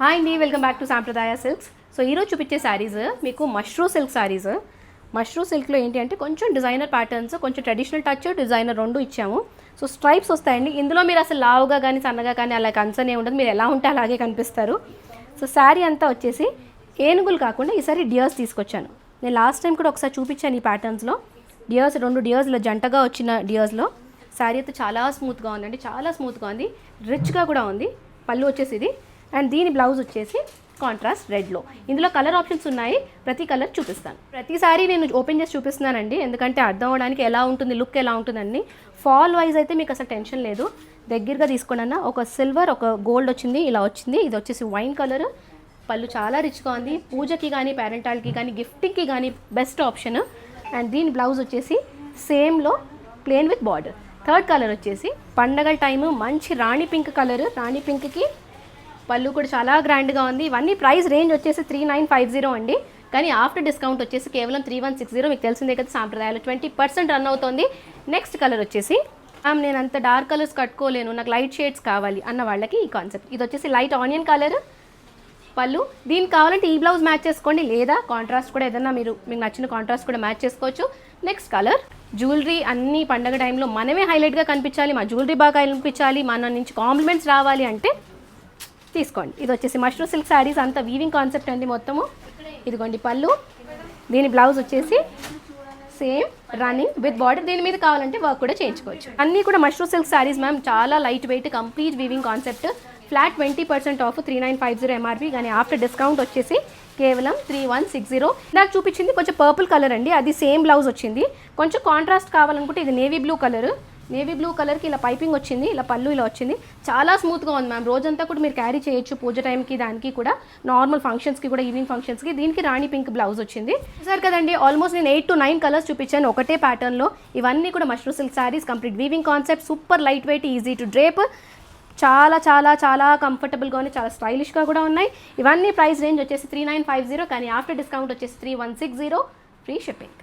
Hi అండి, welcome back to సాంప్రదాయ silks. So ఈరోజు చూపించే శారీస్ మీకు మష్రూ సిల్క్ శారీస్. మష్రూ సిల్క్లో ఏంటి అంటే కొంచెం డిజైనర్ ప్యాటర్న్స్, కొంచెం ట్రెడిషనల్ టచ్, డిజైనర్ రెండు ఇచ్చాము. సో స్ట్రైప్స్ వస్తాయండి. ఇందులో మీరు అసలు లావుగా కానీ సన్నగా కానీ అలా కన్సర్న్ ఉండదు, మీరు ఎలా ఉంటే అలాగే కనిపిస్తారు. సో శారీ అంతా వచ్చేసి ఏనుగులు కాకుండా ఈసారి డియర్స్ తీసుకొచ్చాను. నేను లాస్ట్ టైం కూడా ఒకసారి చూపించాను ఈ ప్యాటర్న్స్లో. డియర్స్, రెండు డియర్స్ ఇలా జంటగా వచ్చిన డియర్స్లో శారీ అయితే చాలా స్మూత్గా ఉందండి, చాలా స్మూత్గా ఉంది, రిచ్గా కూడా ఉంది. పళ్ళు వచ్చేసి ఇది, అండ్ దీని బ్లౌజ్ వచ్చేసి కాంట్రాస్ట్ రెడ్లో. ఇందులో కలర్ ఆప్షన్స్ ఉన్నాయి, ప్రతి కలర్ చూపిస్తాను. ప్రతిసారి నేను ఓపెన్ చేసి చూపిస్తున్నానండి, ఎందుకంటే అర్థం అవ్వడానికి ఎలా ఉంటుంది, లుక్ ఎలా ఉంటుందండి. ఫాల్ వైజ్ అయితే మీకు అసలు టెన్షన్ లేదు. దగ్గరగా తీసుకోండి. ఒక సిల్వర్, ఒక గోల్డ్ వచ్చింది, ఇలా వచ్చింది. ఇది వచ్చేసి వైన్ కలర్. పళ్ళు చాలా రిచ్గా ఉంది. పూజకి కానీ, పేరెంటాల్కి కానీ, గిఫ్టింగ్కి కానీ బెస్ట్ ఆప్షన్. అండ్ దీని బ్లౌజ్ వచ్చేసి సేమ్లో plain with border. Third colour వచ్చేసి పండగల టైము మంచి రాణి పింక్ కలర్. రాణి పింక్కి పళ్ళు కూడా చాలా గ్రాండ్గా ఉంది. ఇవన్నీ ప్రైస్ రేంజ్ వచ్చేసి 3950 అండి, కానీ ఆఫ్టర్ డిస్కౌంట్ వచ్చేసి కేవలం 3160. మీకు తెలిసిందే కదా, సాంప్రదాయాలు 20% రన్ అవుతుంది. నెక్స్ట్ కలర్ వచ్చేసి నేను అంత డార్క్ కలర్స్ కట్టుకోలేను, నాకు లైట్ షేడ్స్ కావాలి అన్న వాళ్ళకి ఈ కాన్సెప్ట్. ఇది వచ్చేసి లైట్ ఆనియన్ కలర్. పళ్ళు దీనికి కావాలంటే ఈ బ్లౌజ్ మ్యాచ్ చేసుకోండి, లేదా కాంట్రాస్ట్ కూడా ఏదన్నా మీకు నచ్చిన కాంట్రాస్ట్ కూడా మ్యాచ్ చేసుకోవచ్చు. Next colour jewellery. అన్ని పండగ టైంలో మనమే హైలైట్గా కనిపించాలి, మా జ్యువెలరీ బాగా కనిపించాలి, మన నుంచి కాంప్లిమెంట్స్ రావాలి అంటే తీసుకోండి. ఇది వచ్చేసి మష్రూ సిల్క్ శారీస్ అంతా వీవింగ్ కాన్సెప్ట్ అండి మొత్తము. ఇదిగోండి పళ్ళు. దీని బ్లౌజ్ వచ్చేసి సేమ్ రన్నింగ్ విత్ బార్డర్. దీని మీద కావాలంటే వర్క్ కూడా చేయించుకోవచ్చు. అన్నీ కూడా మష్రూ సిల్క్ శారీస్ మ్యామ్, చాలా light weight, complete weaving concept. Flat 20% of 3950 MRP, కానీ ఆఫ్టర్ డిస్కౌంట్ వచ్చేసి కేవలం 3160. నాకు చూపించింది కొంచెం పర్పుల్ కలర్ అండి, అది సేమ్ బ్లౌజ్ వచ్చింది. కొంచెం కాంట్రాస్ట్ కావాలనుకుంటే ఇది navy blue colour. Navy blue కలర్కి ఇలా పైపింగ్ వచ్చింది, ఇలా పళ్ళు ఇలా వచ్చింది. చాలా స్మూత్గా ఉంది మ్యామ్. రోజంతా కూడా మీరు క్యారీ చేయొచ్చు, పూజ టైంకి, దానికి కూడా నార్మల్ ఫంక్షన్స్కి కూడా, ఈవినింగ్ ఫంక్షన్స్కి. దీనికి రాణి పింక్ బ్లౌజ్ వచ్చింది. సార్ కదండి, ఆల్మోస్ట్ నేను 8 to 9 కలర్స్ చూపించాను ఒకటే ప్యాటర్న్లో. ఇవన్నీ కూడా mashru silk saris, complete weaving concept, super light weight, easy to drape, చాలా చాలా చాలా కంఫర్టబుల్గా ఉన్నాయి, చాలా స్టైలిష్గా కూడా ఉన్నాయి. ఇవన్నీ ప్రైస్ రేంజ్ వచ్చేసి 3950, కానీ ఆఫ్టర్ డిస్కౌంట్ వచ్చేసి 3160, ఫ్రీ షిప్పింగ్.